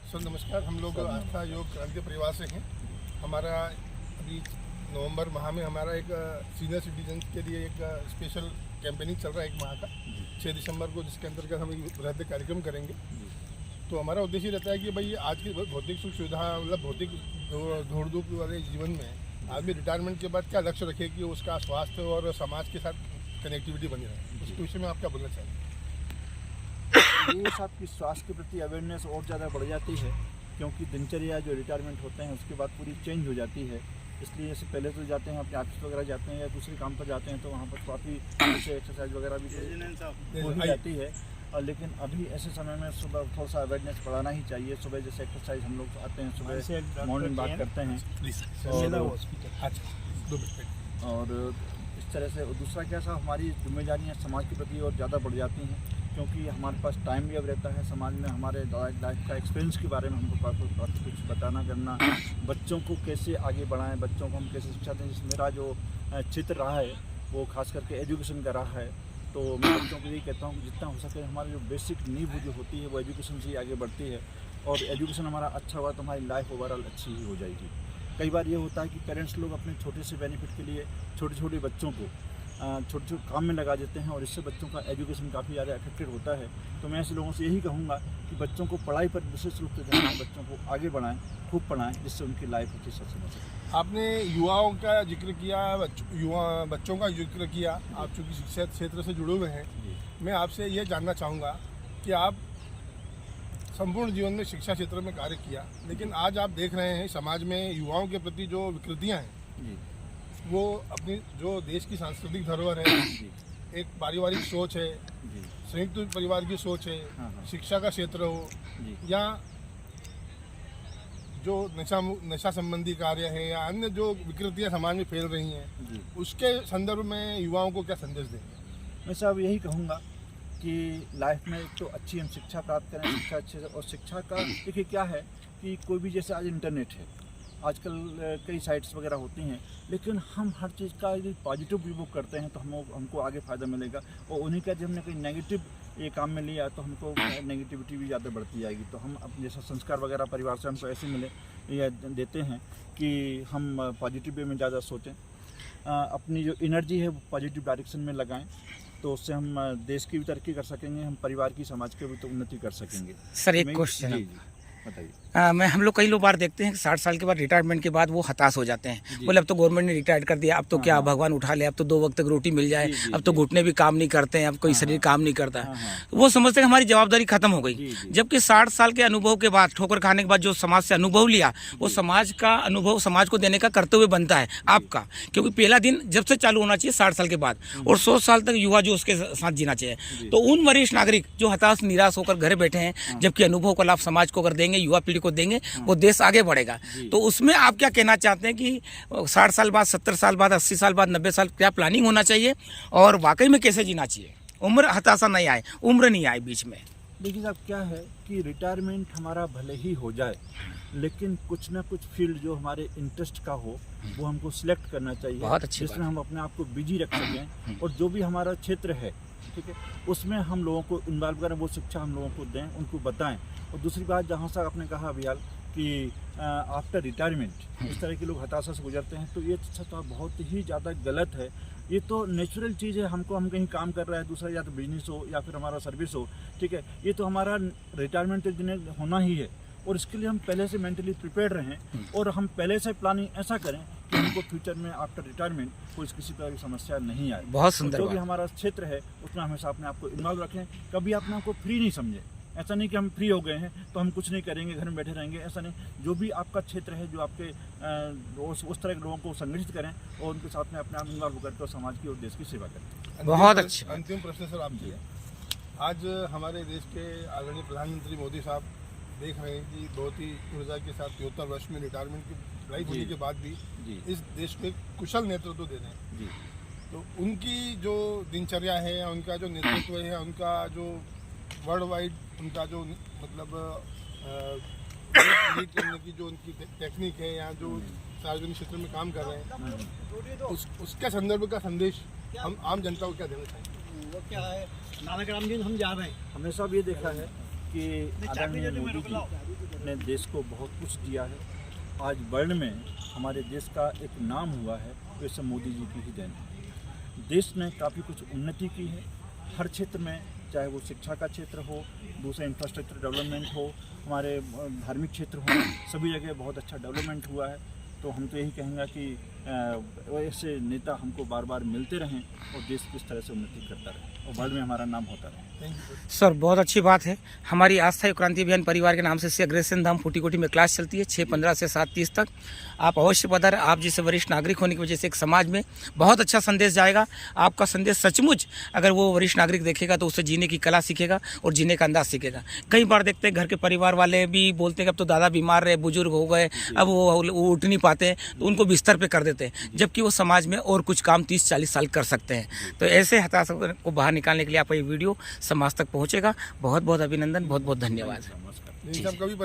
Sir नमस्कार। हम लोग आस्था योग क्रांति परिवार से हैं। हमारा अभी नवंबर माह में हमारा एक सीनियर सिटीजन के लिए एक स्पेशल कैंपेनिंग चल रहा है, एक माह का 6 दिसंबर को, जिसके अंतर्गत हम एक बृहद कार्यक्रम करेंगे। तो हमारा उद्देश्य रहता है कि भाई आज की भौतिक सुख सुविधा मतलब भौतिक दौड़ धूप वाले जीवन में आदमी रिटायरमेंट के बाद क्या लक्ष्य रखे कि उसका स्वास्थ्य और समाज के साथ कनेक्टिविटी बनी रहे। उसके विषय में आप क्या बोलना चाहेंगे? ये आपकी स्वास्थ्य के प्रति अवेयरनेस और ज़्यादा बढ़ जाती है, क्योंकि दिनचर्या जो रिटायरमेंट होते हैं उसके बाद पूरी चेंज हो जाती है। इसलिए जैसे पहले तो जाते हैं अपने ऑफिस वगैरह जाते हैं या दूसरे काम पर जाते हैं, तो वहाँ पर काफ़ी जैसे एक्सरसाइज वगैरह भी हो ही जाती है। और लेकिन अभी ऐसे समय में सुबह थोड़ा सा अवेयरनेस बढ़ाना ही चाहिए। सुबह जैसे एक्सरसाइज हम लोग आते हैं, सुबह मॉर्निंग वॉक करते हैं और इस तरह से। दूसरा क्या सा हमारी जिम्मेदारियाँ समाज के प्रति और ज़्यादा बढ़ जाती हैं, क्योंकि हमारे पास टाइम भी अब रहता है। समाज में हमारे लाइफ का एक्सपीरियंस के बारे में हमको काफ़ी कुछ बताना करना, बच्चों को कैसे आगे बढ़ाएं, बच्चों को हम कैसे शिक्षा दें। मेरा जो क्षेत्र रहा है वो खास करके एजुकेशन का रहा है, तो मैं बच्चों को यही कहता हूँ कि जितना हो सके हमारी जो बेसिक नींव जो होती है वो एजुकेशन से ही आगे बढ़ती है, और एजुकेशन हमारा अच्छा हुआ तो हमारी लाइफ ओवरऑल अच्छी ही हो जाएगी। कई बार ये होता है कि पेरेंट्स लोग अपने छोटे से बेनिफिट के लिए छोटे छोटे बच्चों को छोटे छोटे काम में लगा देते हैं, और इससे बच्चों का एजुकेशन काफ़ी ज़्यादा अफेक्टेड होता है। तो मैं ऐसे लोगों से यही कहूँगा कि बच्चों को पढ़ाई पर विशेष रूप से ध्यान दें, बच्चों को आगे बढ़ाएं, खूब पढ़ाएं, जिससे उनकी लाइफ अच्छी सबसे बन सके। आपने युवाओं का जिक्र किया, बच्चों का जिक्र किया। आप चूँकि शिक्षा क्षेत्र से जुड़े हुए हैं, मैं आपसे ये जानना चाहूँगा कि आप संपूर्ण जीवन में शिक्षा क्षेत्र में कार्य किया, लेकिन आज आप देख रहे हैं समाज में युवाओं के प्रति जो विकृतियाँ हैं, वो अपनी जो देश की सांस्कृतिक धरोहर है, एक पारिवारिक सोच है, संयुक्त परिवार की सोच है, शिक्षा का क्षेत्र हो या जो नशा संबंधी कार्य है या अन्य जो विकृतियां समाज में फैल रही हैं, उसके संदर्भ में युवाओं को क्या संदेश देंगे? मैं साहब यही कहूँगा कि लाइफ में एक तो अच्छी हम शिक्षा प्राप्त करें, शिक्षा अच्छे से। और शिक्षा का देखिए क्या है कि कोई भी जैसे आज इंटरनेट है, आजकल कई साइट्स वगैरह होती हैं, लेकिन हम हर चीज़ का यदि पॉजिटिव उपयोग करते हैं तो हमको आगे फ़ायदा मिलेगा। और उन्हीं का जब हमने कोई नेगेटिव ये काम में लिया तो हमको नेगेटिविटी भी ज़्यादा बढ़ती जाएगी। तो हम अपने जैसा संस्कार वगैरह परिवार से हमको ऐसे मिले या देते हैं कि हम पॉजिटिव वे में ज़्यादा सोचें, अपनी जो एनर्जी है वो पॉजिटिव डायरेक्शन में लगाएं, तो उससे हम देश की भी तरक्की कर सकेंगे, हम परिवार की समाज की भी तो उन्नति कर सकेंगे। सर एक क्वेश्चन बताइए। हम लोग कई लोग बार देखते हैं कि 60 साल के बाद रिटायरमेंट के बाद वो हताश हो जाते हैं, बोले अब तो गवर्नमेंट ने रिटायर कर दिया, अब तो क्या भगवान उठा ले, अब तो 2 वक्त तक रोटी मिल जाए, अब तो घुटने भी काम नहीं करते हैं, अब कोई शरीर काम नहीं करता है। वो समझते हैं हमारी जवाबदारी खत्म हो गई। जबकि 60 साल के अनुभव के बाद, ठोकर खाने के बाद जो समाज से अनुभव लिया, वो समाज का अनुभव समाज को देने का कर्तव्य बनता है आपका, क्योंकि पहला दिन जब से चालू होना चाहिए 60 साल के बाद, और 100 साल तक युवा जो उसके साथ जीना चाहिए। तो उन वरिष्ठ नागरिक जो हताश निराश होकर घर बैठे हैं, जबकि अनुभव का लाभ समाज को अगर देंगे, युवा पीढ़ी को देंगे, वो देश आगे बढ़ेगा। तो उसमें आप क्या कहना चाहते हैं कि 60 साल बाद, 70 साल बाद, 80 साल बाद, 90 साल क्या प्लानिंग होना चाहिए और वाकई में कैसे जीना चाहिए? उम्र हताशा नहीं आए, उम्र नहीं आए बीच में। देखिए साहब क्या है कि रिटायरमेंट हमारा भले ही हो जाए, लेकिन कुछ ना कुछ फील्ड जो हमारे इंटरेस्ट का हो वो हमको सिलेक्ट करना चाहिए, बहुत अच्छी जिसमें हम अपने आप को बिजी रख सकें, और जो भी हमारा क्षेत्र है, ठीक है, उसमें हम लोगों को इन्वॉल्व करें, वो शिक्षा हम लोगों को दें, उनको बताएं। और दूसरी बात, जहाँ से आपने कहा अभियाल कि आफ्टर रिटायरमेंट इस तरह के लोग हताशा से गुजरते हैं, तो ये तो बहुत ही ज़्यादा गलत है। ये तो नेचुरल चीज़ है, हम कहीं काम कर रहा है दूसरा, या तो बिजनेस हो या फिर हमारा सर्विस हो, ठीक है, ये तो हमारा रिटायरमेंट एक दिन होना ही है, और इसके लिए हम पहले से मेंटली प्रिपेयर रहें, और हम पहले से प्लानिंग ऐसा करें कि हमको फ्यूचर में आफ्टर रिटायरमेंट कोई किसी तरह की समस्या नहीं आए। बहुत सुंदर। जो भी हमारा क्षेत्र है उसमें हमेशा अपने आप को इन्वॉल्व रखें, कभी अपने आप को फ्री नहीं समझें। ऐसा नहीं कि हम फ्री हो गए हैं तो हम कुछ नहीं करेंगे, घर में बैठे रहेंगे, ऐसा नहीं। जो भी आपका क्षेत्र है, जो आपके उस तरह के लोगों को संगठित करें और उनके साथ में अपने आप इन्वॉल्व करके और समाज की और देश की सेवा करें। बहुत अच्छा। अंतिम प्रश्न सर आपसे। आज हमारे देश के आदरणीय प्रधानमंत्री मोदी साहब देख रहे हैं कि बहुत ही ऊर्जा के साथ 73 वर्ष में रिटायरमेंट की लड़ाई होने के बाद भी इस देश को एक कुशल नेतृत्व दे रहे हैं। तो उनकी जो दिनचर्या है, उनका जो नेतृत्व है, उनका जो वर्ल्ड वाइड उनका जो मतलब लीड करने की जो उनकी टेक्निक है, या जो सार्वजनिक क्षेत्र में काम कर रहे हैं, उसके संदर्भ का संदेश हम आम जनता को क्या देना चाहिए? वो क्या है, नानक राम जी हम जा रहे हैं। हमने सब ये देखा है कि आदरणीय मोदी जी ने देश को बहुत कुछ दिया है। आज वर्ल्ड में हमारे देश का एक नाम हुआ है, तो इससे मोदी जी की ही देन है। देश ने काफ़ी कुछ उन्नति की है हर क्षेत्र में, चाहे वो शिक्षा का क्षेत्र हो, दूसरा इंफ्रास्ट्रक्चर डेवलपमेंट हो, हमारे धार्मिक क्षेत्र हो, सभी जगह बहुत अच्छा डेवलपमेंट हुआ है। तो हम तो यही कहेंगे कि ऐसे नेता हमको बार बार मिलते रहें और देश किस तरह से उन्नति करता रहे और वर्ल्ड में हमारा नाम होता रहे। सर बहुत अच्छी बात है। हमारी आस्था युग क्रांति अभियान परिवार के नाम से अग्रसेन धाम फूटी-कोटी में क्लास चलती है 6:15 से 7:30 तक। आप अवश्य पधारें। आप जैसे वरिष्ठ नागरिक होने की वजह से एक समाज में बहुत अच्छा संदेश जाएगा। आपका संदेश सचमुच अगर वो वरिष्ठ नागरिक देखेगा तो उससे जीने की कला सीखेगा और जीने का अंदाज सीखेगा। कई बार देखते हैं घर के परिवार वाले भी बोलते हैं कि अब तो दादा बीमार रहे, बुजुर्ग हो गए, अब वो उठ नहीं पाते हैं, तो उनको बिस्तर पे कर देते हैं, जबकि वो समाज में और कुछ काम 30-40 साल कर सकते हैं। तो ऐसे हताशा को बाहर निकालने के लिए आप ये वीडियो समाज तक पहुँचेगा। बहुत बहुत अभिनंदन, बहुत बहुत धन्यवाद। हम कभी